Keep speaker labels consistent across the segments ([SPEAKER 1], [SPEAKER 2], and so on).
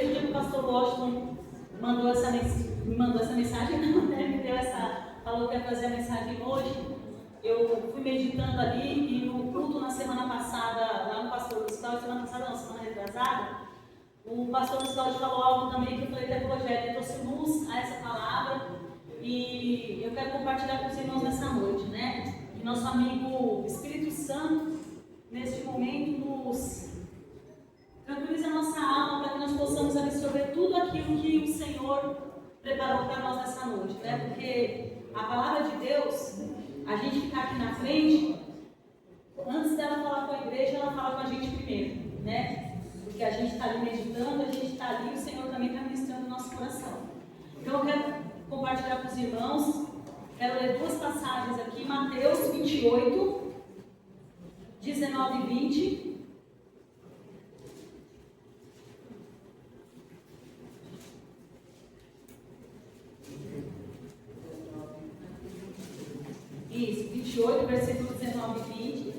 [SPEAKER 1] o dia que o pastor Washington me mandou essa mensagem, não, né? Falou que ia fazer a mensagem hoje. Eu fui meditando ali e no culto na semana passada, lá no pastor Luiz Cláudio, semana retrasada, o pastor Luiz Cláudio falou algo também que eu falei até projeto, trouxe luz a essa palavra e eu quero compartilhar com os irmãos nessa noite, né? Que nosso amigo Espírito Santo, neste momento, nos tranquiliza a nossa alma para que nós possamos absorver tudo aquilo que o Senhor preparou para nós nessa noite, né? Porque a palavra de Deus, a gente ficar aqui na frente, antes dela falar com a igreja, ela fala com a gente primeiro, né? Porque a gente está ali meditando, a gente está ali, o Senhor também está ministrando o nosso coração. Então eu quero compartilhar com os irmãos, quero ler duas passagens aqui, Mateus 28, 19 e 20. Isso, 28, versículo 19 e 20,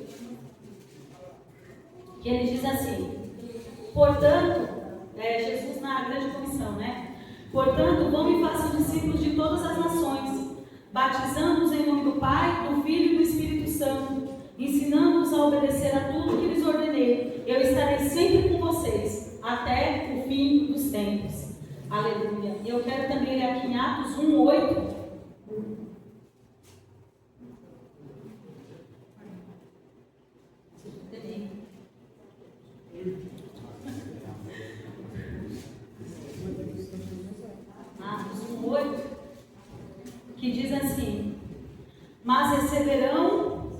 [SPEAKER 1] que ele diz assim: portanto, Jesus na grande comissão, né? Portanto, vão e façam discípulos de todas as nações, batizando-os em nome do Pai, do Filho e do Espírito Santo, ensinando-os a obedecer a tudo que lhes ordenei. Eu estarei sempre com vocês, até o fim dos tempos. Aleluia. E eu quero também ler aqui em Atos 1:8. Que diz assim: mas receberão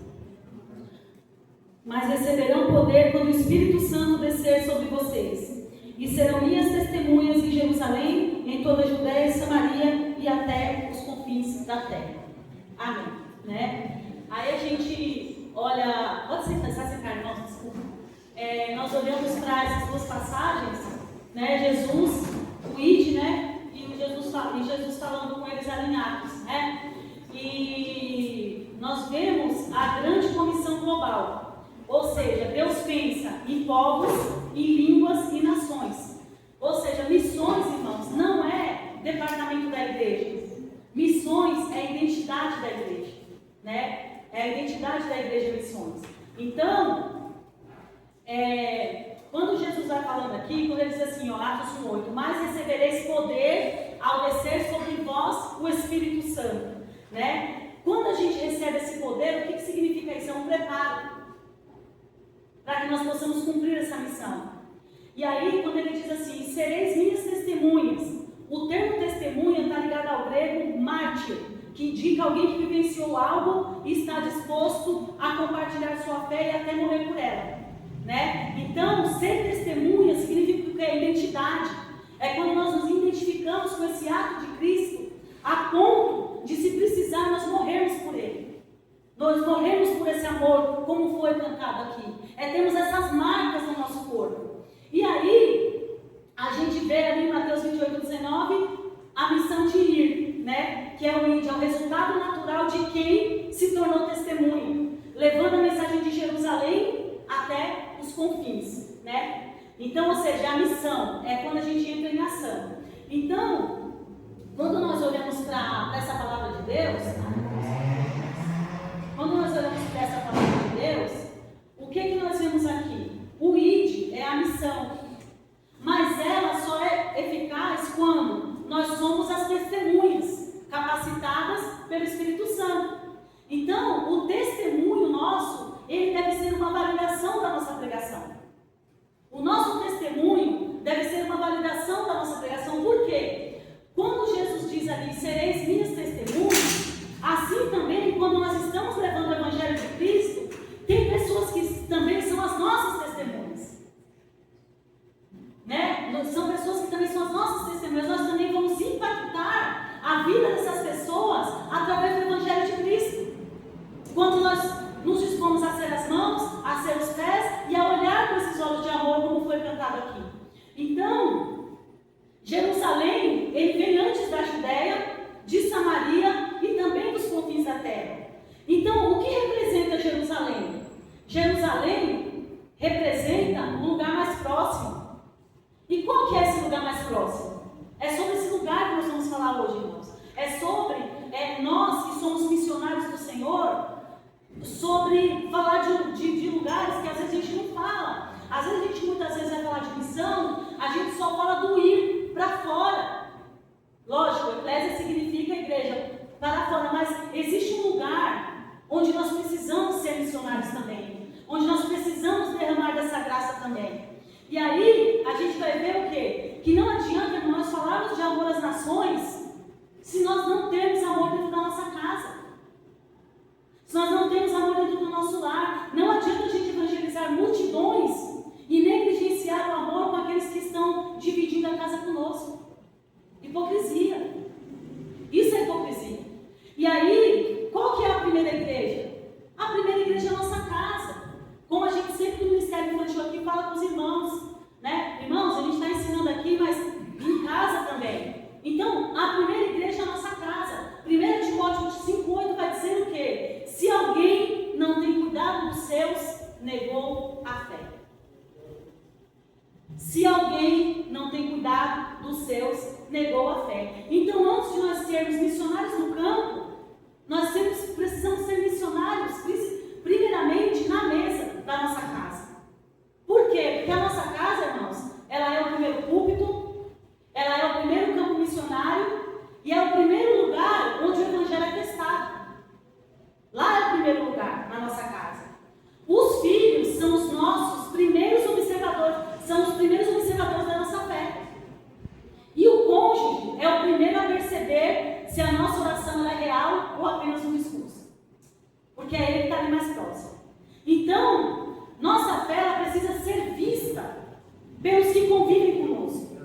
[SPEAKER 1] poder quando o Espírito Santo descer sobre vocês, e serão minhas testemunhas em Jerusalém, em toda a Judéia e Samaria e até os confins da terra. Amém, né? Aí a gente olha, pode sentar, irmãos, desculpa. Nós olhamos para essas duas passagens, né? Jesus, o id, né? E Jesus falando com eles ali em Atos, né? E nós vemos a grande comissão global, ou seja, Deus pensa em povos, em línguas e nações. Ou seja, missões, irmãos, não é departamento da igreja. Missões é a identidade da igreja, né? É a identidade da igreja missões. Então, quando Jesus vai falando aqui, quando ele diz assim, Atos 1:8, mas recebereis poder ao descer sobre vós o Espírito Santo, né? Quando a gente recebe esse poder, o que significa isso? É um preparo para que nós possamos cumprir essa missão. E aí, quando ele diz assim, sereis minhas testemunhas, o termo testemunha está ligado ao grego mártir, que indica alguém que vivenciou algo e está disposto a compartilhar sua fé e até morrer por ela, né? Então, ser testemunha significa que é identidade. É quando nós nos identificamos com esse ato de Cristo, a ponto de, se precisar, nós morrermos por Ele. Nós morremos por esse amor, como foi cantado aqui. Temos essas marcas no nosso corpo. E aí, a gente vê ali em Mateus 28:19, a missão de ir, né? Que é o ir, é o resultado natural de quem se tornou testemunha, levando a mensagem de Jerusalém até os confins, né? Então, ou seja, a missão é quando a gente entra em ação. Então, quando nós olhamos para essa palavra de Deus, o que nós vemos aqui? O ID é a missão, mas ela só é eficaz quando nós somos as testemunhas capacitadas pelo Espírito Santo. Então, o testemunho nosso, ele deve ser uma validação da nossa pregação. O nosso testemunho deve ser uma validação da nossa pregação. Por quê? Quando Jesus diz ali, sereis minhas testemunhas, assim também, quando nós estamos levando o Evangelho de Cristo, tem pessoas que também são as nossas testemunhas, né? São pessoas que também são as nossas testemunhas. Nós também vamos impactar a vida dessas pessoas através do Evangelho sobre nós que somos missionários do Senhor, sobre falar de lugares que às vezes a gente não fala. Às vezes a gente muitas vezes vai falar de missão, a gente só fala do ir para fora. Lógico, eclésia significa igreja para fora, mas existe um lugar onde nós precisamos ser missionários também, onde nós precisamos derramar dessa graça também. E aí a gente vai ver o quê? Que não adianta nós falarmos de amor às nações se nós não temos amor dentro da nossa casa. Se nós não temos amor dentro do nosso lar. Não adianta a gente evangelizar multidões e negligenciar o amor com aqueles que estão dividindo a casa conosco. Hipocrisia. Isso é hipocrisia. E aí, qual que é a primeira igreja? A primeira igreja é a nossa casa. Como a gente sempre no Ministério Infantil aqui fala com os irmãos, né? Irmãos, a gente está ensinando aqui, mas em casa também. Então, a primeira igreja é a nossa casa. 1 Timóteo 5,8 vai dizer o quê? Se alguém não tem cuidado dos seus, negou a fé. Se alguém não tem cuidado dos seus, negou a fé. Então, antes de nós sermos missionários no campo, nós precisamos ser missionários, primeiramente, na mesa da nossa casa. Por quê? Porque a nossa casa, irmãos, ela é o primeiro púlpito, ela é o primeiro campo missionário e é o primeiro lugar onde o evangelho é testado. Lá é o primeiro lugar, na nossa casa. Os filhos são os nossos primeiros observadores, são os primeiros observadores da nossa fé. E o cônjuge é o primeiro a perceber se a nossa oração é real ou apenas um discurso. Porque é ele que está ali mais próximo. Então, nossa fé ela precisa ser vista pelos que convivem conosco.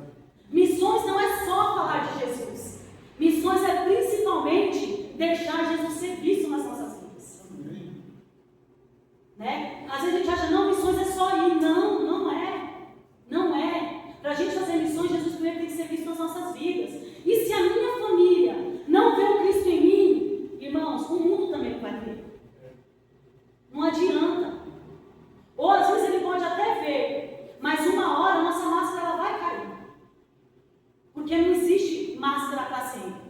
[SPEAKER 1] Missões não é só falar de Jesus. Missões é principalmente deixar Jesus ser visto nas nossas vidas. Né? Às vezes a gente acha, não, missões é só ir. Não, não é. Não é. Para a gente fazer missões, Jesus primeiro tem que ser visto nas nossas vidas. E se a minha família não vê o Cristo em mim, irmãos, o mundo também não vai ver. Não adianta. Ou às vezes ele pode até ver, mas uma hora a nossa máscara ela vai cair. Porque não existe máscara para sempre.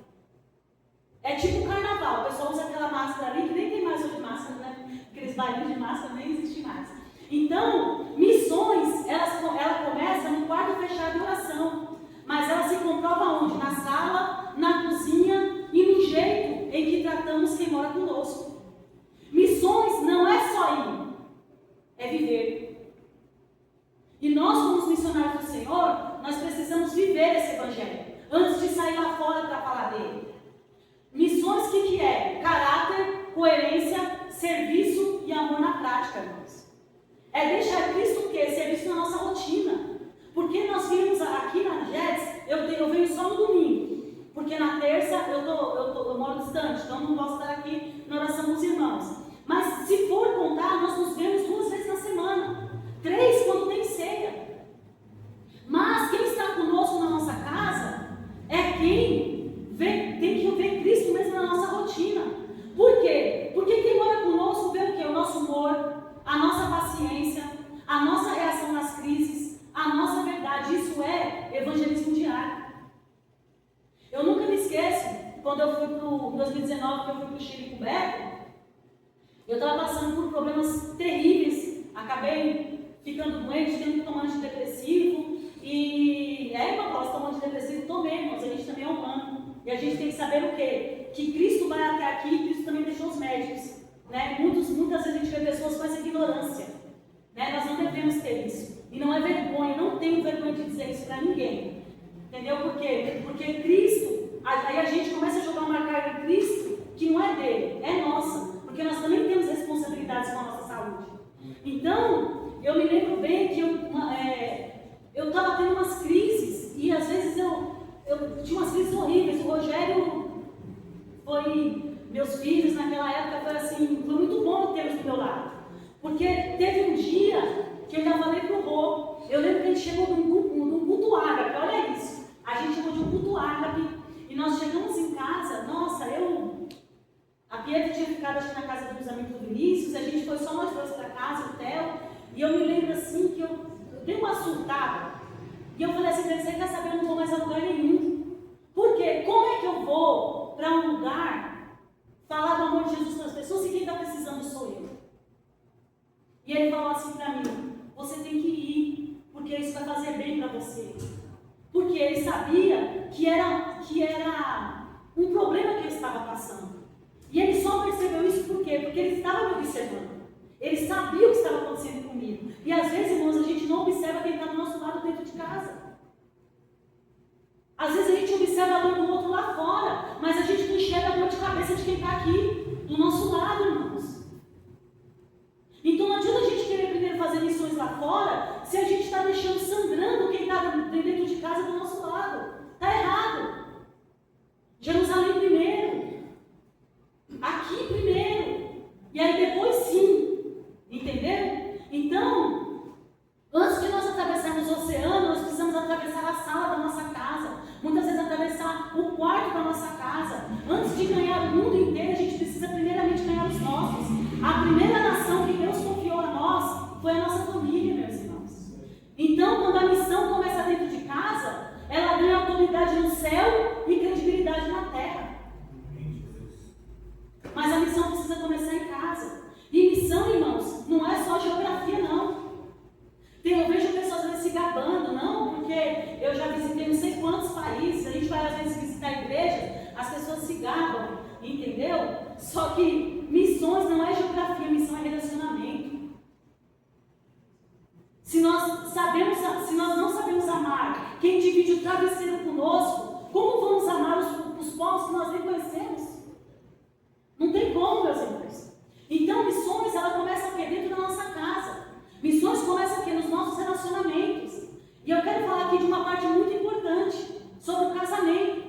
[SPEAKER 1] É tipo carnaval, o pessoal usa aquela máscara ali, que nem tem mais hoje máscara, né? Aqueles bailinhos de máscara nem existe mais. Então, missões, ela começa no quarto fechado de oração. Mas ela se comprova onde? Na sala, na cozinha e no jeito em que tratamos quem mora conosco. Missões não é só ir, é viver. E nós, como os missionários do Senhor, nós precisamos viver esse evangelho antes de sair lá fora para falar dele. Missões, o que é? Caráter, coerência, serviço e amor na prática, irmãos. É deixar Cristo o quê? Ser visto na nossa rotina. Porque nós vimos aqui na JETS, eu venho só no domingo. Porque na terça eu moro distante, então não posso estar aqui na oração dos irmãos. Mas se for contar, nós nos vemos 2 vezes na semana. 3 quando tem ceia. Mas quem está conosco na nossa casa é quem tem que ver Cristo mesmo na nossa rotina. Por quê? Porque quem mora conosco vê o quê? O nosso humor, a nossa paciência, a nossa reação nas crises, a nossa verdade. Isso é evangelismo diário. Eu nunca me esqueço, quando eu fui para o 2019, que eu fui para o Chile com o Beto, eu estava passando por problemas terríveis, acabei ficando doente, tendo que tomar antidepressivo, e uma posso tomar antidepressivo, tomei, mas a gente também é humano, e a gente tem que saber o quê? Que Cristo vai até aqui, e Cristo também deixou os médicos, né? Muitas vezes a gente vê pessoas com essa ignorância, né? Nós não devemos ter isso, e não é vergonha, não tenho vergonha de dizer isso para ninguém, entendeu? Por quê? Porque Cristo, aí a gente começa a jogar uma carga em Cristo, que não é dele, é nossa. Porque nós também temos responsabilidades com a nossa saúde. Então, eu me lembro bem que eu estava tendo umas crises, e às vezes eu tinha umas crises horríveis. O Rogério foi, meus filhos naquela época, foi muito bom tê-los do meu lado. Porque teve um dia que eu já falei pro Rô, eu lembro que a gente chegou num culto árabe, olha isso. A gente chegou de um culto árabe, e nós chegamos em casa, nossa, a Pietra tinha ficado acho que na casa dos amigos do Vinícius, a gente foi só nós dois para casa, o Theo, e eu me lembro assim que eu dei uma surtada, e eu falei assim, você quer saber, eu não vou mais a lugar nenhum. Por quê? Como é que eu vou para um lugar falar do amor de Jesus para as pessoas e quem está precisando sou eu. E ele falou assim para mim: você tem que ir, porque isso vai fazer bem para você. Porque ele sabia que era um problema que eu estava passando. E ele só percebeu isso por quê? Porque ele estava me observando. Ele sabia o que estava acontecendo comigo. E às vezes, irmãos, a gente não observa quem está do nosso lado dentro de casa. Às vezes a gente observa a dor do outro lá fora, mas a gente não enxerga a dor de cabeça de quem está aqui, do nosso lado, irmãos. Então não adianta a gente querer primeiro fazer missões lá fora, se a gente está deixando sangrando quem está dentro de casa do nosso lado. Está errado. Jerusalém primeiro. Aqui primeiro. E aí depois sim. Entenderam? Então, antes de nós atravessarmos o oceano, nós precisamos atravessar a sala da nossa casa. Muitas vezes atravessar o quarto da nossa casa. Antes de ganhar o mundo inteiro, a gente precisa primeiramente ganhar os nossos. A primeira nação que Deus confiou a nós foi a nossa família, meus irmãos. Então, quando a missão começa dentro de casa, ela ganha autoridade no céu e credibilidade na terra. Mas a missão precisa começar em casa. E missão, irmãos, não é só geografia, não. Eu vejo pessoas às vezes se gabando, não, porque eu já visitei não sei quantos países, a gente vai às vezes visitar igrejas, as pessoas se gabam, entendeu? Só que missões não é geografia, missão é relacionamento. Se nós não sabemos amar quem divide o travesseiro conosco, como vamos amar os povos que nós nem conhecemos? Não tem como, meus irmãos. Então, missões, ela começa aqui dentro da nossa casa. Missões começam aqui nos nossos relacionamentos. E eu quero falar aqui de uma parte muito importante, sobre o casamento.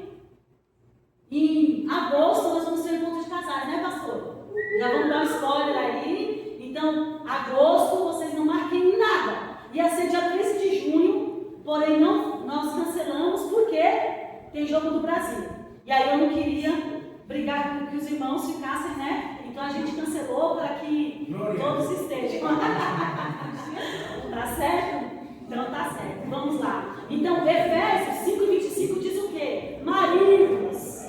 [SPEAKER 1] Em agosto, nós vamos ter um encontro de casais, né, pastor? Já vamos dar um spoiler aí. Então, agosto, vocês não marquem nada. Ia ser dia 13 de junho, porém nós cancelamos porque tem jogo do Brasil. E aí eu não queria brigar com que os irmãos ficassem, né? Então a gente cancelou para que todos estejam. Tá certo? Então tá certo. Vamos lá. Então, Efésios 5:25 diz o quê? Maridos,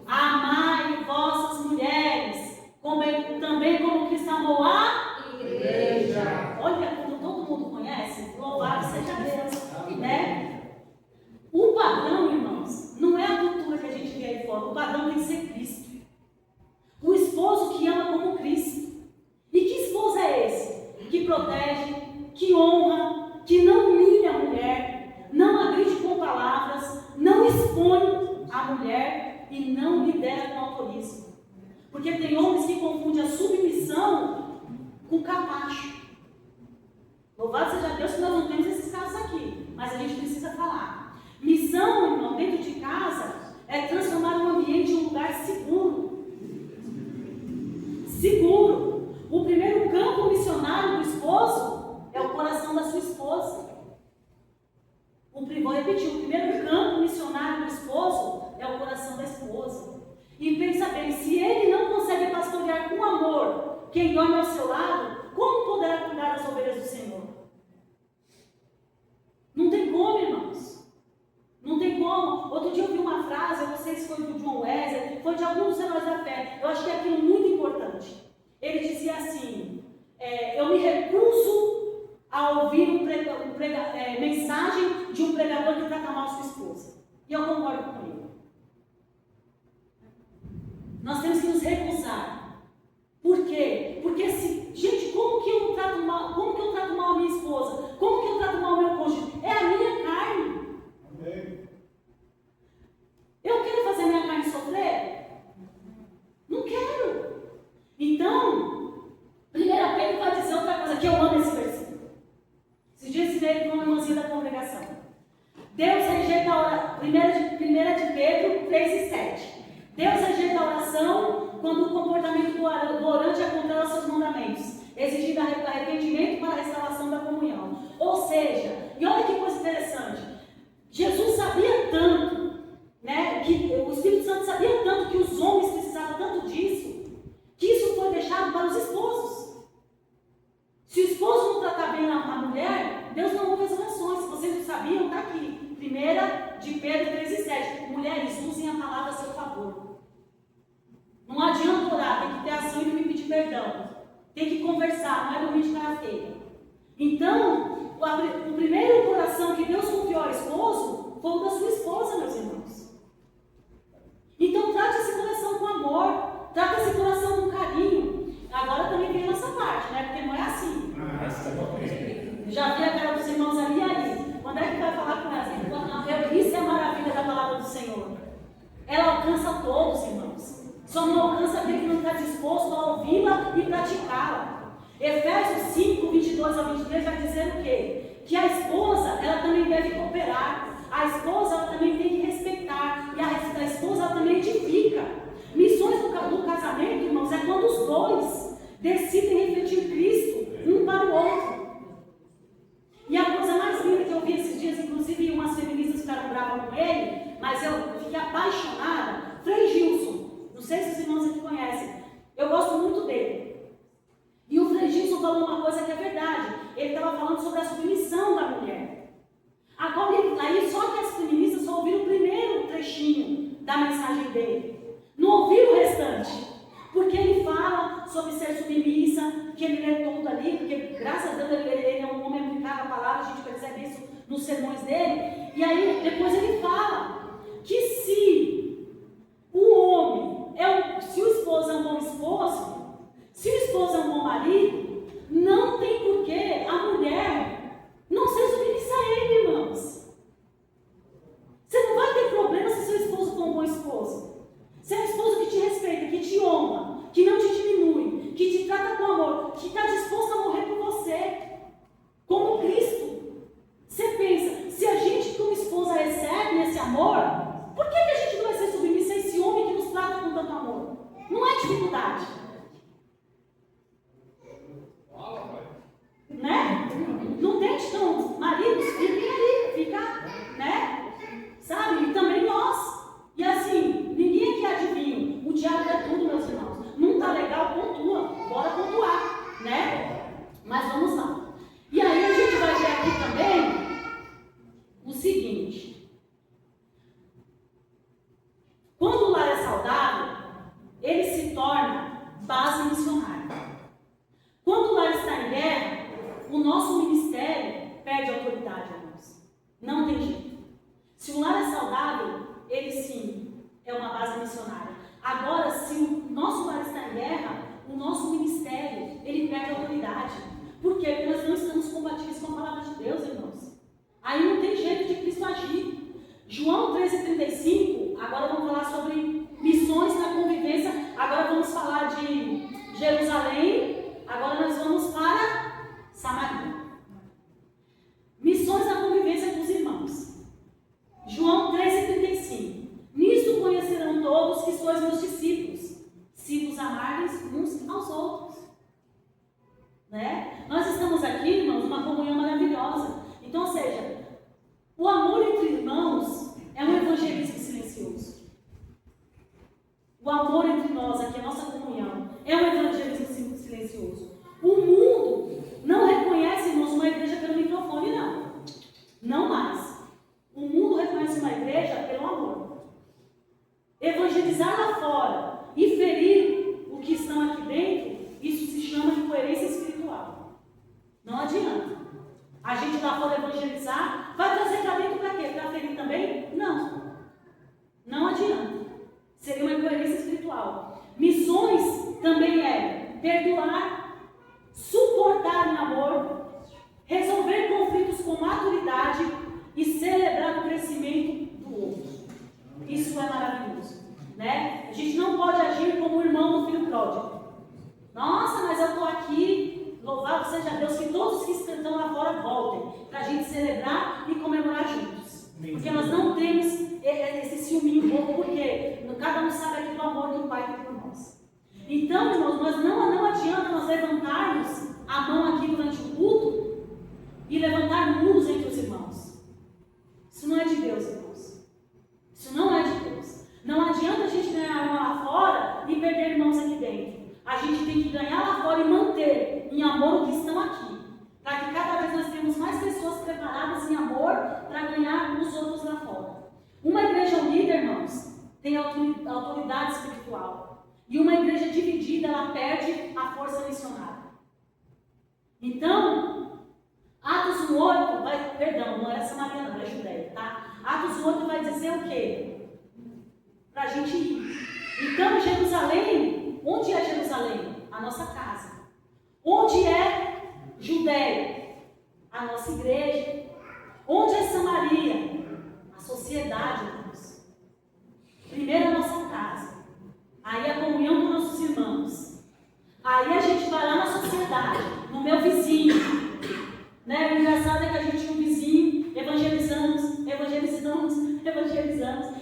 [SPEAKER 1] amai vossas mulheres, também como Cristo amou a igreja. Olha como todo mundo conhece. Louvado seja Deus. Né? O padrão, irmãos, não é a cultura que a gente vê aí fora. O padrão tem que ser Cristo. O esposo que ama como Cristo. E que esposo é esse? Que protege, que honra, que não humilha a mulher, não agride com palavras, não expõe a mulher e não lidera com autorismo. Porque tem homens que confundem a submissão com capacho. Louvado seja Deus que nós não temos esses casos aqui, mas a gente precisa falar. Missão, irmão, dentro de casa, é transformar o ambiente em um lugar seguro. Seguro. O primeiro campo missionário do esposo é o coração da sua esposa. Vou repetir, o primeiro campo missionário do esposo é o coração da esposa. E pensa bem, se ele não consegue pastorear com amor quem dorme ao seu lado, como poderá cuidar das ovelhas do Senhor? Não tem como, irmãos. Não tem como. Outro dia eu vi uma frase, eu não sei se foi do John Wesley, foi de algum dos heróis da fé. Eu acho que é aquilo muito importante. Ele dizia assim, eu me recuso a ouvir mensagem de um pregador que trata mal sua esposa. E eu concordo com ele. Nós temos que nos recusar. Por quê? Porque gente, como que eu trato mal a minha esposa? Como que eu trato mal o meu cônjuge? É a minha carne. Amém. Eu quero fazer a minha carne sofrer? Não quero. Então, 1 Pedro vai dizer outra coisa, que eu amo esse versículo. Esses dias ensinei com uma irmãzinha da congregação. Deus rejeita a oração. 1 de Pedro 3:7. Deus rejeita a oração quando o comportamento do orante é contrário aos seus mandamentos, exigindo arrependimento para a restauração da comunhão. Ou seja, e olha que coisa interessante, Jesus sabia tanto, né, que o Espírito Santo sabia tanto que os homens precisavam tanto disso, que isso foi deixado para os esposos. Se o esposo não tratar bem a mulher, Deus não ouve as orações. Se vocês não sabiam, está aqui. 1 1 de Pedro 3,7. Mulheres, usem a palavra a seu favor. Não adianta orar, tem que ter ação e me pedir perdão. Tem que conversar, não é dormir de cara feia. Então, o primeiro coração que Deus confiou ao esposo foi o da sua esposa, meus irmãos. Então, trate esse coração com amor, trate esse coração com carinho. Agora também vem a nossa parte, né? Porque não é assim. Já vi a cara dos irmãos ali e ali. Quando é que vai falar com ela? Isso é a maravilha da palavra do Senhor. Ela alcança todos, irmãos. Só não alcança aquele que não está disposto a ouvi-la e praticá-la. Efésios 5, 22 ao 23 vai dizer o quê? Que a esposa, ela também deve cooperar. A esposa, ela também tem que respeitar. E a esposa, ela também edifica. Missões do casamento, irmãos, é quando os dois decidem refletir Cristo um para o outro. E a coisa mais linda que eu vi esses dias, inclusive umas feministas ficaram bravas com ele, mas eu fiquei apaixonada. Frei Gilson. Não sei se os irmãos aqui conhecem. Eu gosto muito dele. E o Frei Gilson falou uma coisa que é verdade. Ele estava falando sobre a submissão da mulher. Agora, aí só que as feministas só ouviram o primeiro trechinho da mensagem dele. Não ouviram o restante. Porque ele fala sobre ser submissa, que ele lê tudo ali, porque graças a Deus ele é um homem aplicado à palavra, a gente percebe isso nos sermões dele. E aí depois ele fala que se o homem se o esposo é um bom esposo, se o esposo é um bom marido, não tem porquê a mulher não ser submissa a ele, irmãos. Você não vai ter problema se seu esposo for um bom esposo. Se é um esposo que te respeita, que te honra, que não te diminui, que te trata com amor, que está disposto a morrer por você, como Cristo. Você pensa, se a gente como esposa recebe esse amor, por que a gente não vai ser submissa a esse homem que nos trata com tanto amor? Não é dificuldade. Né? Não tente, então, maridos, fiquem ali, fica, né? Sabe? E também nós. E assim, ninguém aqui adivinha. O diabo é tudo, meus irmãos. Não tá legal, pontua. Bora pontuar, né? Mas vamos lá. E aí a gente vai ver aqui também o seguinte. Quando o lar é saudável, ele se torna base missionária. Quando o lar está em guerra, o nosso ministério perde autoridade, irmãos. Não tem jeito. Se o lar é saudável, ele sim é uma base missionária. Agora, se o nosso lar está em guerra, o nosso ministério, ele perde autoridade. Por quê? Porque nós não estamos compatíveis com a palavra de Deus, irmãos. Aí não tem jeito de Cristo agir. João 13,35, agora vamos falar sobre missões na convivência. Agora vamos falar de Jerusalém. Agora nós vamos para Samaria. Missões na convivência com os irmãos. João 13,35. Nisto conhecerão todos que sois meus discípulos, se vos amardes uns aos outros. Né? Nós estamos aqui, irmãos, numa comunhão maravilhosa. Então, ou seja, o amor entre irmãos é um evangelismo silencioso. O amor entre nós, aqui, a nossa comunhão, é um evangelismo silencioso. O mundo não reconhece, irmãos, uma igreja pelo microfone, não. Não mais. O mundo reconhece uma igreja pelo amor. Evangelizar lá fora e ferir o que estão aqui dentro, isso se chama de coerência espiritual. Não adianta. A gente lá fora evangelizar, vai trazer para dentro para quê? Para ferir também? Não. Não adianta. Seria uma incoerência espiritual. Missões também é perdoar, suportar em amor, resolver conflitos com maturidade e celebrar o crescimento do outro. Isso é maravilhoso, né? A gente não pode agir como o irmão do filho pródigo. Nossa, mas eu estou aqui, louvado seja Deus, que todos que estão lá fora voltem, para a gente celebrar e comemorar juntos. Porque nós não temos esse ciúminho pouco, porque cada um sabe aqui do amor que o Pai tem por nós. Então, irmãos, não adianta nós levantarmos a mão aqui durante o culto e levantar muros entre os irmãos. Isso não é de Deus, irmãos. Isso não é de Deus. Não adianta a gente ganhar lá fora e perder irmãos aqui dentro. A gente tem que ganhar lá fora e manter em amor o que estão aqui. Para que cada vez nós tenhamos mais pessoas preparadas em amor para ganhar os outros fora. Uma igreja unida, irmãos, tem autoridade espiritual. E uma igreja dividida, ela perde a força missionária. Então, Atos 1:8 vai, perdão, não era Samaria não, era Judéia, tá? Atos 1:8 vai dizer o quê? Para a gente ir. Então, Jerusalém, onde é Jerusalém? A nossa casa. Onde é Judéia? A nossa igreja. Onde é Samaria? A sociedade, irmãos. Primeiro a nossa casa. Aí a comunhão com nossos irmãos. Aí a gente vai lá na sociedade, no meu vizinho. Né? O engraçado é que a gente tinha um vizinho, evangelizamos.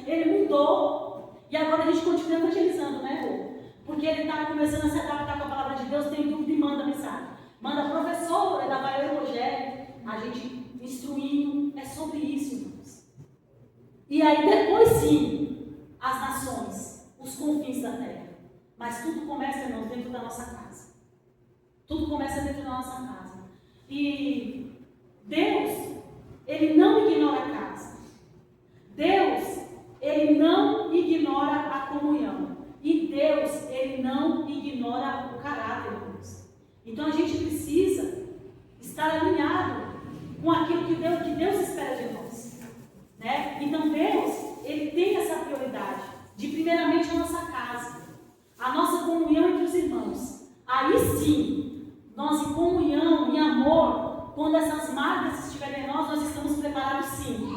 [SPEAKER 1] Ele mudou. E agora a gente continua evangelizando, né? Porque ele está começando a se adaptar com a palavra de Deus, tem dúvida e manda mensagem. Manda professor, da Valéria Rogério, a gente instruindo, é sobre isso, irmãos. E aí depois sim, as nações, os confins da terra. Mas tudo começa, irmãos, dentro da nossa casa. Tudo começa dentro da nossa casa. E Deus, Ele não ignora a casa. Deus, Ele não ignora a comunhão. E Deus, Ele não ignora o caráter, irmãos. Então a gente precisa estar alinhado com aquilo que Deus espera de nós. Né? Então Deus, Ele tem essa prioridade de primeiramente a nossa casa, a nossa comunhão entre os irmãos. Aí sim, nós em comunhão, em amor, quando essas marcas estiverem em nós estamos preparados sim,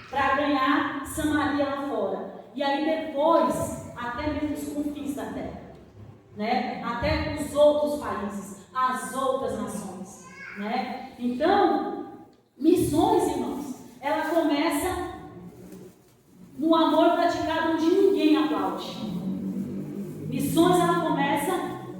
[SPEAKER 1] para ganhar Samaria lá fora. E aí depois, até mesmo os confins da terra. Né? Até os outros países, as outras nações. Né? Então, missões, irmãos, ela começa no amor praticado onde ninguém aplaude. Missões, ela começa,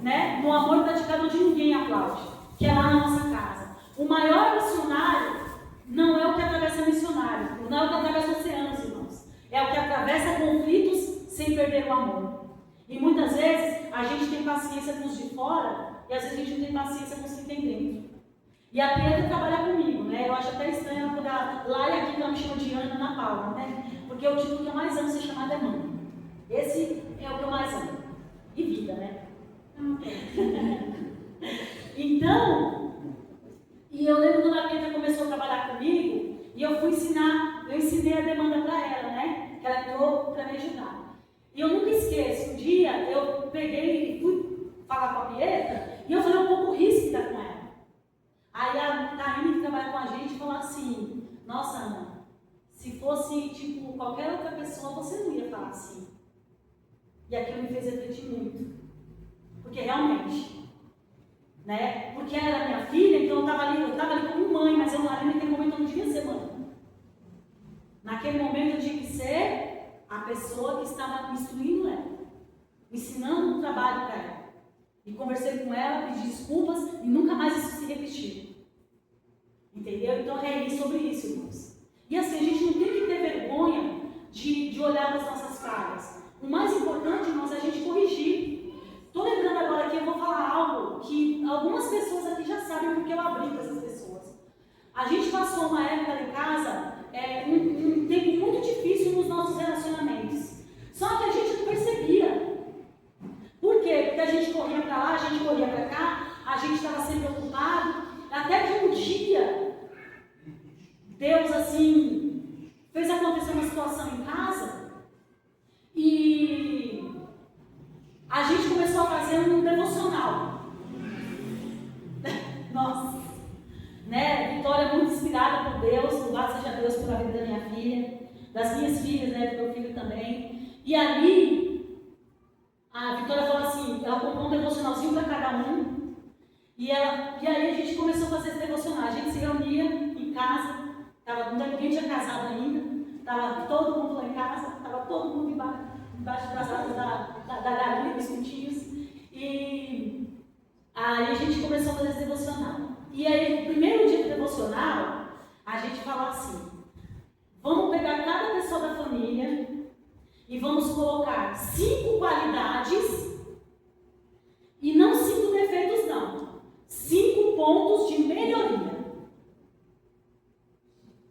[SPEAKER 1] né, no amor praticado onde ninguém aplaude, que é lá na nossa casa. O maior missionário não é o que atravessa missionário, não é o que atravessa oceanos, irmãos. É o que atravessa conflitos sem perder o amor. E muitas vezes a gente tem paciência com os de fora e às vezes a gente não tem paciência com os que tem dentro. E a Pedro trabalha comigo, né? Eu acho até estranho ela poder lá e aqui que ela me chama de Ana Paula, né? Porque o título que eu mais amo ser chamada é mãe. Esse é o que eu mais amo. E vida, né? Então, e eu lembro quando a Pedro começou a trabalhar comigo e eu ensinei a demanda para ela, né? Que ela entrou para me ajudar. E eu nunca esqueço, um dia eu peguei e fui falar com a Pietra e eu falei um pouco ríspida com ela. Aí a Taine, que trabalha com a gente, falou assim: nossa, Ana, se fosse tipo qualquer outra pessoa, você não ia falar assim. E aquilo me fez refletir muito. Porque realmente, né? Porque ela era minha filha, então eu estava ali como mãe, mas ali naquele momento eu não devia ser mãe. Naquele momento eu tinha que ser a pessoa que estava instruindo ela, ensinando um trabalho para ela. E conversei com ela, pedi desculpas e nunca mais isso se repetiu. Entendeu? Então é sobre isso, irmãos. E assim, a gente não tem que ter vergonha de olhar para as nossas falhas. O mais importante, irmãos, é a gente corrigir. Estou lembrando agora que eu vou falar algo que algumas pessoas aqui já sabem porque eu abri para essas pessoas. A gente passou uma época em casa, um tempo muito difícil nos nossos relacionamentos. Só que a gente não percebia. Por quê? Porque a gente corria para lá, a gente corria para cá, a gente estava sempre ocupado, até que um dia, Deus assim, fez acontecer uma situação em casa, e a gente começou a fazer um devocional. Nossa, né? Vitória é muito inspirada por Deus, louvado seja Deus pela vida da minha filha, das minhas filhas, né? Do meu filho também. E ali, a Vitória falou assim, ela comprou um devocionalzinho para cada um, e aí a gente começou a fazer esse devocional. A gente se reunia em casa, ninguém tinha casado ainda, estava todo mundo lá em casa, estava todo mundo embaixo das asas da galinha, dos pintinhos, e aí a gente começou a fazer esse devocional. E aí, no primeiro dia do devocional, a gente falou assim: vamos pegar cada pessoa da família e vamos colocar 5 qualidades, e não 5 defeitos não, 5 pontos de melhoria.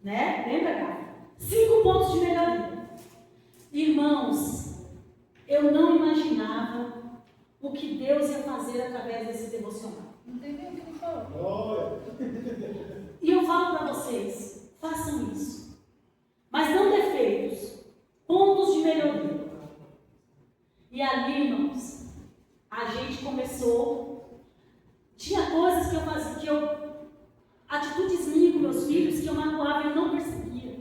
[SPEAKER 1] Né? Lembra, cara? 5 pontos de melhoria. Irmãos, eu não imaginava o que Deus ia fazer através desse devocional. E eu falo para vocês, façam isso. Mas não defeitos, pontos de melhoria. E ali, irmãos, a gente começou. Tinha coisas que eu fazia, atitudes minhas com meus filhos que eu magoava e eu não percebia.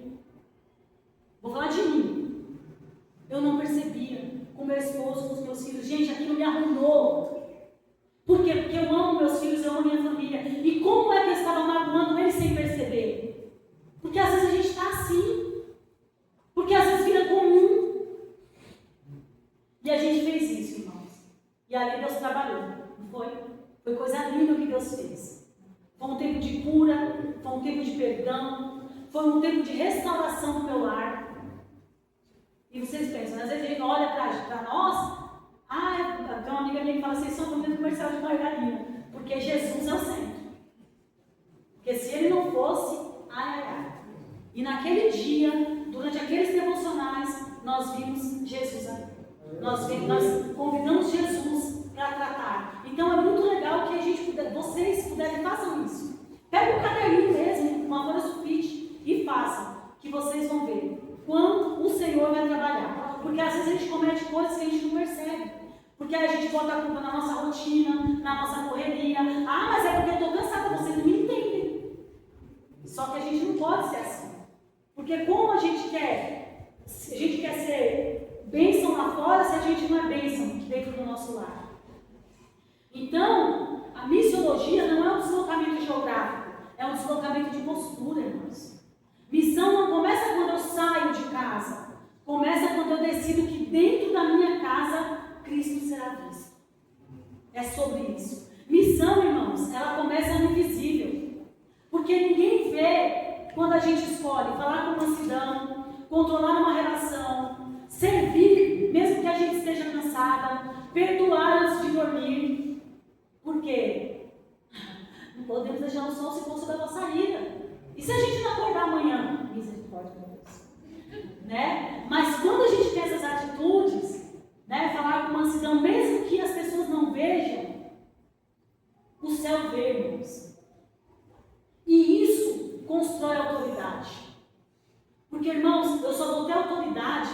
[SPEAKER 1] Vou falar de mim. Eu não percebia. Com meu esposo, com os meus filhos. Gente, aquilo me arruinou. Por quê? Porque eu amo meus filhos, eu amo minha família. E como é que eu estava magoando eles sem perceber? Porque às vezes a gente está assim. Porque às vezes vira comum. E a gente fez isso, irmãos. E ali Deus trabalhou. Não foi? Foi coisa linda que Deus fez. Foi um tempo de cura, foi um tempo de perdão, foi um tempo de restauração do meu lar. E vocês pensam, às vezes a gente olha para nós, tem uma amiga minha que fala assim, são um comercial de margarina, porque Jesus é o centro. Porque se ele não fosse, E naquele dia, durante aqueles devocionais, nós vimos Jesus ali. Nós convidamos Jesus para tratar. Então é muito legal que a gente vocês puderem, façam isso. Pega um caderninho mesmo, uma folha sulfite e façam, que vocês vão ver quanto o Senhor vai trabalhar. Porque às vezes a gente comete coisas que a gente não percebe. Porque aí a gente bota a culpa na nossa rotina, na nossa correria. Mas é porque eu estou cansada, vocês não me entendem. Só que a gente não pode ser assim. Porque como a gente quer ser bênção lá fora, se a gente não é bênção dentro do nosso lar. Então, a missiologia não é um deslocamento geográfico, é um deslocamento de postura, irmãos. Missão não começa quando eu saio de casa, começa quando eu decido que dentro da minha casa, Cristo será visto. É sobre isso. Missão, irmãos, ela começa no invisível. Porque ninguém vê quando a gente escolhe falar com mansidão, controlar uma relação, servir, mesmo que a gente esteja cansada, perdoar antes de dormir. Por quê? Não podemos deixar o sol se for sobre a nossa ira. E se a gente não acordar amanhã? Misericórdia, meu Deus. Né? Mas quando a gente tem essas atitudes, né, falar com mansidão, mesmo que as pessoas não vejam, o céu vê, irmãos. E isso constrói autoridade. Porque, irmãos, eu só vou ter autoridade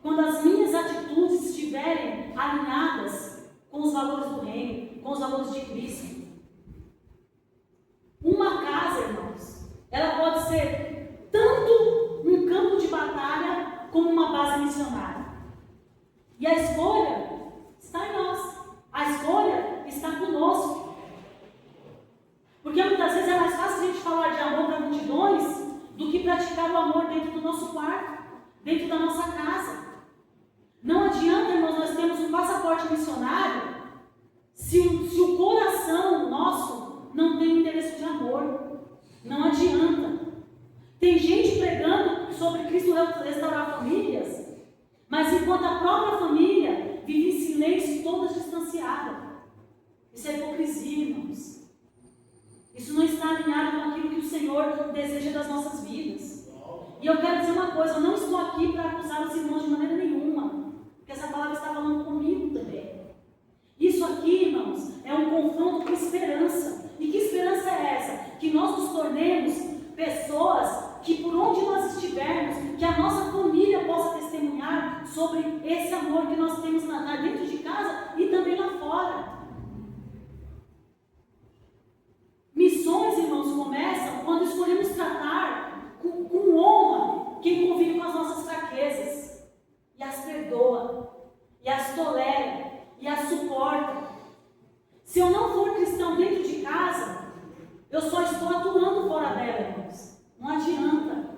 [SPEAKER 1] quando as minhas atitudes estiverem alinhadas com os valores do reino, com os valores de Cristo. Uma casa, irmãos, ela pode ser tanto um campo de batalha como uma base missionária. E a escolha está em nós. A escolha está conosco. Porque muitas vezes é mais fácil a gente falar de amor para multidões do que praticar o amor dentro do nosso quarto, dentro da nossa casa. Não adianta, irmãos, nós temos um passaporte missionário se o coração nosso não tem interesse de amor. Não adianta. Tem gente pregando sobre Cristo restaurar famílias, mas enquanto a própria família vive em silêncio, toda distanciada. Isso é hipocrisia, irmãos. Isso não está alinhado com aquilo que o Senhor deseja das nossas vidas. E eu quero dizer uma coisa, eu não estou aqui para acusar os irmãos de maneira nenhuma, porque essa palavra está falando comigo também. Isso aqui, irmãos, é um confronto com esperança. E que esperança é essa? Que nós nos tornemos pessoas que por onde nós estivermos, que a nossa família possa testemunhar sobre esse amor que nós temos dentro de casa e também lá fora. Missões, irmãos, começam quando escolhemos tratar com honra quem convive com as nossas fraquezas e as perdoa, e as tolera, e as suporta. Se eu não for cristão dentro de casa, eu só estou atuando fora dela, irmãos. Não adianta.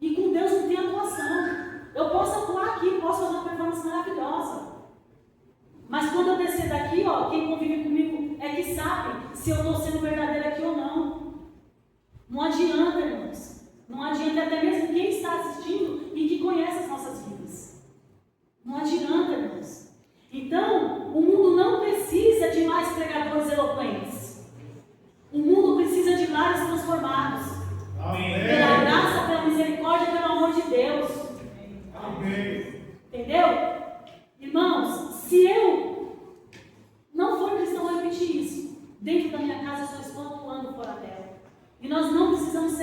[SPEAKER 1] E com Deus não tem atuação. Eu posso atuar aqui, posso fazer uma performance maravilhosa. Mas quando eu descer daqui, quem convive comigo é que sabe se eu estou sendo verdadeira aqui ou não. Não adianta, irmãos. Não adianta, até mesmo quem está assistindo e que conhece as nossas vidas. Não adianta, irmãos. Então, o mundo não precisa de mais pregadores eloquentes. O mundo precisa de lares transformados. Amém. Pela graça, pela misericórdia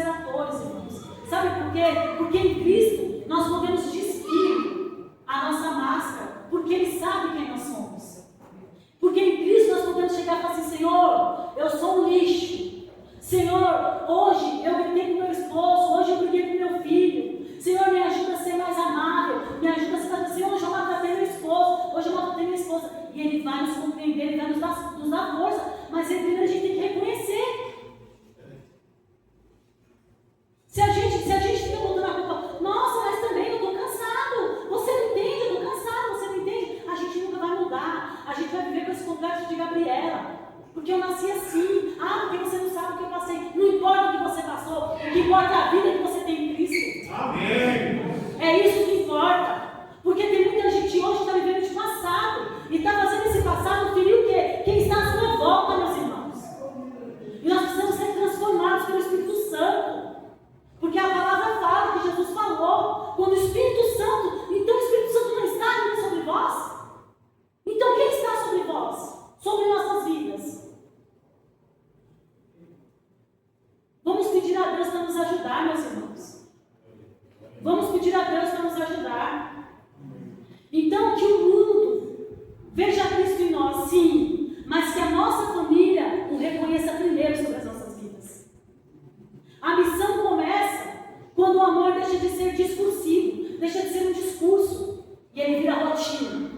[SPEAKER 1] ser atores, irmãos. Sabe por quê? Porque em Cristo nós podemos despir a nossa máscara, porque Ele sabe quem nós somos. Porque em Cristo nós podemos chegar e falar assim: Senhor, eu sou um lixo. Senhor, hoje eu briguei com meu esposo, hoje eu briguei com meu filho. Senhor, me ajuda a ser mais amável, me ajuda a ser... Senhor, hoje eu maltratei meu esposo, hoje eu maltratei minha esposa. E Ele vai nos compreender, Ele vai nos dar força, mas primeiro a gente tem que reconhecer. Se a gente fica botando a culpa, nossa, mas também eu estou cansado, você não entende, eu estou cansado, você não entende, a gente nunca vai mudar, a gente vai viver com esse complexo de Gabriela, porque eu nasci assim, porque você não sabe o que eu passei, não importa o que você passou, o que importa é a vida que você tem em Cristo. Amém. É isso que importa, porque tem muita gente hoje que está vivendo de passado, e está fazendo esse passado ferir o quê? Quem está à sua volta, meus irmãos. E nós precisamos ser transformados pelo Espírito Santo. Porque a palavra fala que Jesus falou, quando o Espírito Santo, então o Espírito Santo não está ainda sobre vós? Então quem está sobre vós? Sobre nossas vidas. Vamos pedir a Deus para nos ajudar, meus irmãos. Vamos pedir a Deus para nos ajudar. Então que o mundo veja Cristo em nós, sim, mas que a nossa família o reconheça primeiro sobre as nossas vidas. A missão começa quando o amor deixa de ser discursivo, deixa de ser um discurso, e ele vira rotina.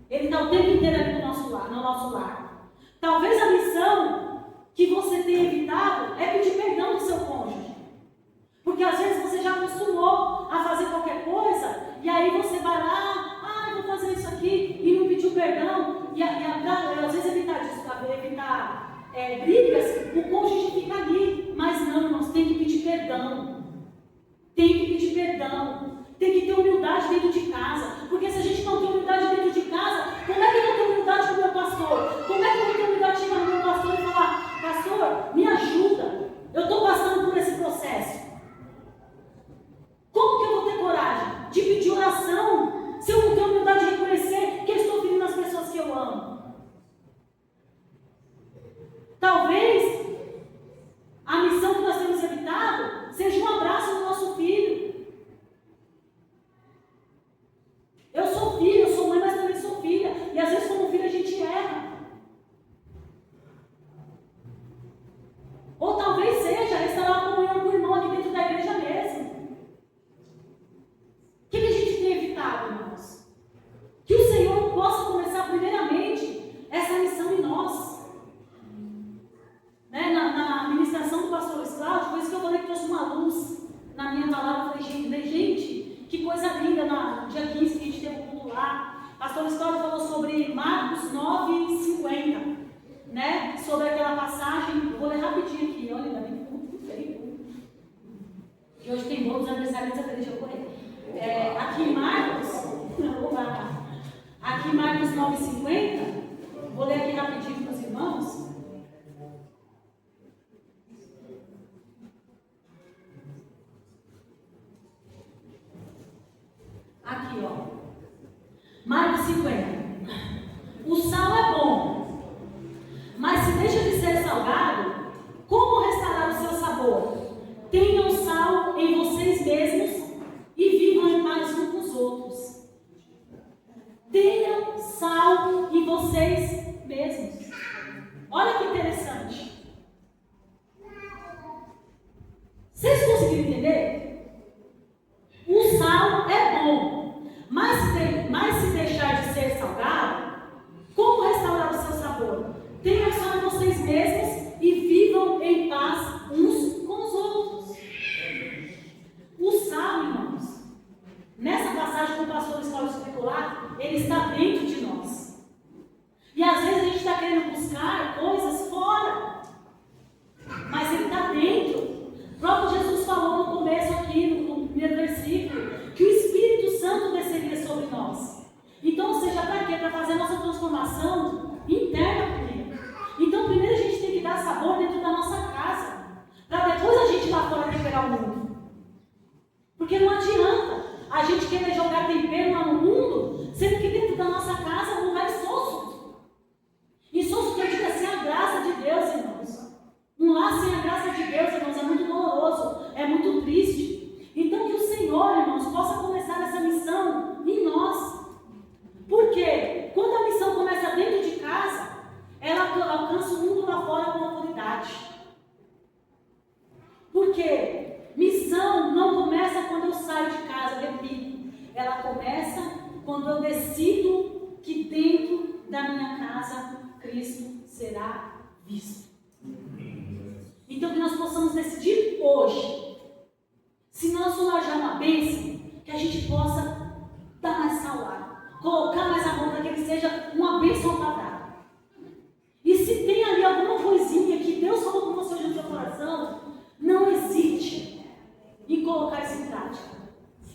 [SPEAKER 1] Ele está o tempo inteiro ali no nosso lar. Talvez a missão que você tenha evitado é pedir perdão do seu cônjuge. Porque às vezes você já acostumou a fazer qualquer coisa, e aí você vai lá, eu vou fazer isso aqui, e não pediu perdão, e às vezes evitar brigas, o cônjuge fica ali. Mas não, irmãos, tem que pedir perdão. Tem que pedir perdão. Tem que ter humildade dentro de casa. Porque se a gente não tem humildade dentro de casa, como é que eu vou ter humildade com o meu pastor? Como é que eu vou ter humildade de chegar no meu pastor e falar: pastor, me ajuda, eu estou passando por esse processo. Como que eu vou ter coragem de pedir oração se eu não tenho humildade de reconhecer que eu estou ferindo as pessoas que eu amo? Talvez a missão que nós temos evitado seja um abraço do nosso filho. Eu sou filho, eu sou mãe, mas também sou filha. E às vezes como filha a gente erra. Ou talvez seja restaurar a comunhão com o irmão aqui dentro da igreja mesmo. O que a gente tem evitado, irmãos? Que o Senhor possa começar primeiramente essa missão em nós. Na ministração do pastor Luiz Cláudio, foi isso que eu falei que trouxe uma luz na minha palavra. Eu falei, gente, que coisa linda, no dia 15 que a gente teve um culto lá. O pastor Luiz Cláudio falou sobre Marcos 9:50, né? Sobre aquela passagem. Eu vou ler rapidinho aqui, olha, ainda bem muito feio. E hoje tem bons aniversariantes, deixa eu correr. Aqui em Marcos 9:50, vou ler aqui rapidinho para os irmãos. Aqui, Marcos 50. O sal é bom, mas se deixa de ser salgado, como restaurar o seu sabor? Tenham sal em vocês mesmos e vivam em paz uns com os outros. Tenham sal em vocês mesmos. Olha que interessante. Vocês conseguiram entender? O sal é bom, mas se deixar de ser salgado, como restaurar o seu sabor? Tenham sal em vocês mesmos e vivam em paz uns com os outros. O sal, irmãos, nessa passagem que o pastor Escola Especular, ele está dentro de nós. E às vezes a gente está querendo buscar coisas fora, mas ele está dentro. O próprio Jesus falou no começo aqui, no primeiro versículo, que o Espírito Santo desceria sobre nós. Então, ou seja, para quê? Para fazer a nossa transformação interna primeiro. Então, primeiro a gente tem que dar sabor dentro da nossa casa, para depois a gente ir lá fora temperar o mundo. Porque não adianta a gente querer jogar tempero lá no mundo, sendo que dentro da nossa casa não vai insosso. Insosso quer dizer assim, a graça de Deus, irmãos. Um lar sem a graça de Deus, irmãos, é muito doloroso. casa, Cristo será visto. Então que nós possamos decidir hoje, se nosso lar já é uma bênção, que a gente possa dar mais salário, colocar mais amor para que ele seja uma bênção ao quadrado. E se tem ali alguma coisinha que Deus falou com você hoje no seu coração, não hesite em colocar isso em prática.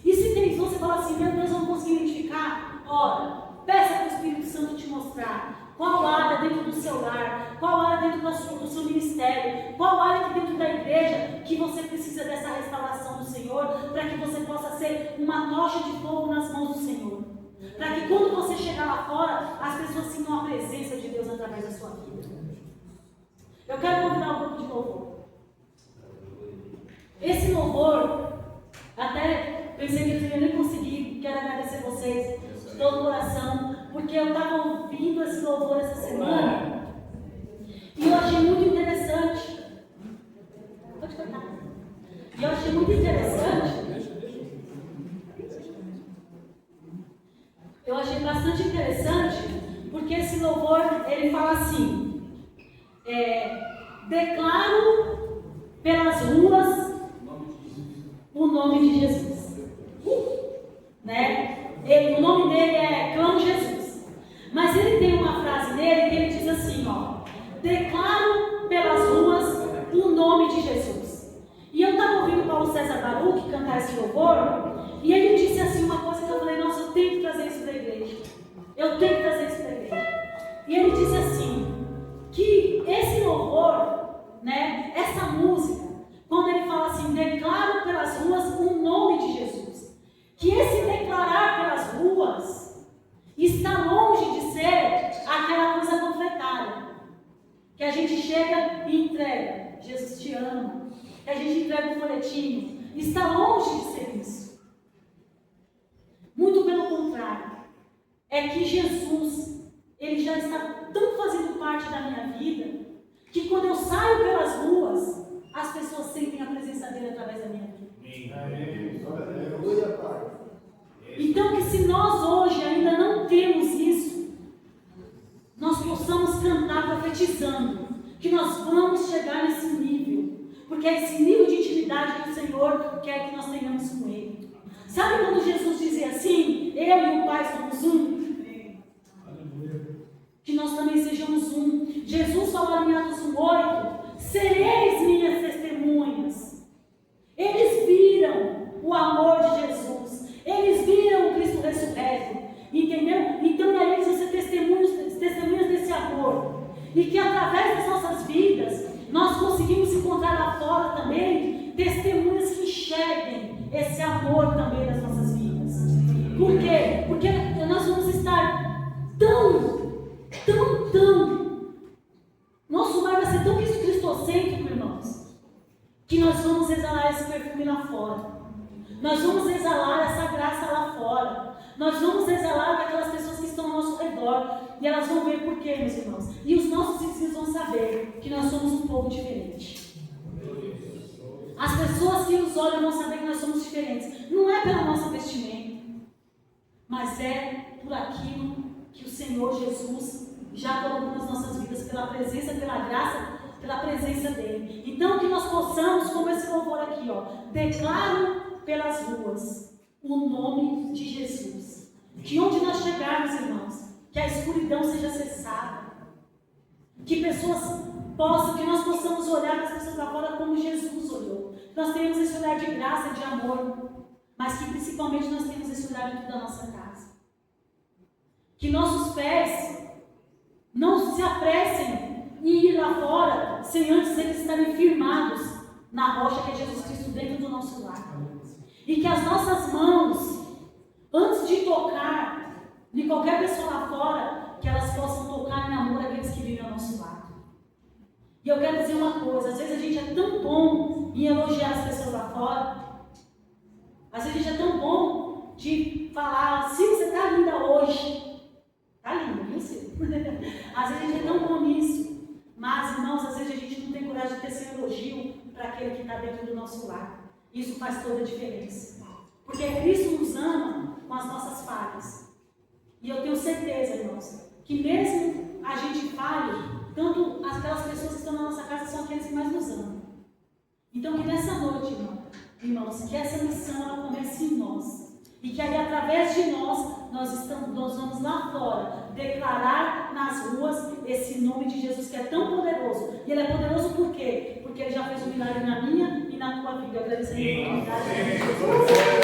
[SPEAKER 1] E se tem isso, você fala assim, meu Deus, eu não consegui identificar, ora, peça para o Espírito Santo te mostrar qual área dentro do seu lar, qual área dentro do seu ministério, qual área aqui dentro da igreja que você precisa dessa restauração do Senhor, para que você possa ser uma tocha de fogo nas mãos do Senhor. Para que quando você chegar lá fora, as pessoas sintam a presença de Deus através da sua vida. Eu quero convidar o grupo de louvor. Esse louvor, até pensei que eu não ia nem conseguir, quero agradecer vocês de todo o coração, porque eu estava ouvindo esse louvor essa semana e eu achei muito interessante. Pode cortar. E eu achei muito interessante. Eu achei bastante interessante, porque esse louvor, ele fala assim, declaro pelas ruas o nome de Jesus. Né? O nome dele é Clamo Jesus. Mas ele tem uma frase nele que ele diz assim, ó, declaro pelas ruas o nome de Jesus. E eu estava ouvindo o Paulo César Baruch cantar esse louvor, e ele disse assim uma coisa que eu falei, nossa, eu tenho que trazer isso para a igreja. Eu tenho que trazer isso para a igreja. E ele disse assim, que esse louvor, né, essa música, quando ele fala assim, declaro pelas ruas o nome de Jesus, que esse declarar pelas ruas está longe de ser aquela coisa panfletária, que a gente chega e entrega, Jesus te ama, que a gente entrega o folhetinho, está longe de ser isso. Muito pelo contrário, é que Jesus, ele já está tão fazendo parte da minha vida, que quando eu saio pelas ruas, as pessoas sentem a presença dele através da minha vida. Então que se nós hoje ainda não temos isso, nós possamos cantar profetizando, que nós vamos chegar nesse nível, porque é esse nível de intimidade que o Senhor quer que nós tenhamos com Ele. Sabe quando Jesus dizia assim, eu e o Pai somos um? Que nós também sejamos um. Jesus falou em Atos 1:8, sereis minhas testemunhas. Eles viram o amor de Jesus, eles viram o Cristo ressurreto, entendeu? Então a eles vão ser testemunhas desse amor, e que através das nossas vidas nós conseguimos encontrar lá fora também testemunhas que enxerguem esse amor também das nossas vidas. Por quê? Porque nós vamos estar nosso lar vai ser tão cristocêntrico, irmãos, que nós vamos exalar esse perfume lá fora. Nós vamos exalar essa graça lá fora. Nós vamos exalar para aquelas pessoas que estão ao nosso redor. E elas vão ver por quê, meus irmãos. E os nossos vizinhos vão saber que nós somos um povo diferente. As pessoas que nos olham vão saber que nós somos diferentes. Não é pela nossa vestimenta, mas é por aquilo que o Senhor Jesus já colocou nas nossas vidas, pela presença, pela graça, pela presença dele. Então que nós possamos, como esse louvor aqui, ó, declaro pelas ruas o nome de Jesus. Que onde nós chegarmos, irmãos, que a escuridão seja cessada, que pessoas possam, que nós possamos olhar para as pessoas lá fora como Jesus olhou. Nós tenhamos esse olhar de graça, de amor, mas que principalmente nós temos esse olhar dentro da nossa casa. Que nossos pés não se apressem em ir lá fora sem antes eles estarem firmados na rocha que é Jesus Cristo dentro do nosso lar. E que as nossas mãos, antes de tocar em qualquer pessoa lá fora, que elas possam tocar em amor aqueles que vivem ao nosso lado. E eu quero dizer uma coisa, às vezes a gente é tão bom em elogiar as pessoas lá fora, às vezes a gente é tão bom de falar, se você está linda hoje, está linda, viu, Sil? Às vezes a gente é tão bom nisso, mas, irmãos, às vezes a gente não tem coragem de ter esse elogio para aquele que está dentro do nosso lar. Isso faz toda a diferença, porque Cristo nos ama com as nossas falhas. E eu tenho certeza, irmãos, que mesmo a gente fale, tanto aquelas pessoas que estão na nossa casa são aqueles que mais nos amam. Então que nessa noite, irmãos, que essa missão ela comece em nós. E que aí através de nós, nós vamos lá fora declarar nas ruas esse nome de Jesus que é tão poderoso. E ele é poderoso por quê? Porque ele já fez um milagre na minha e na tua vida. Eu agradeço a oportunidade de Jesus.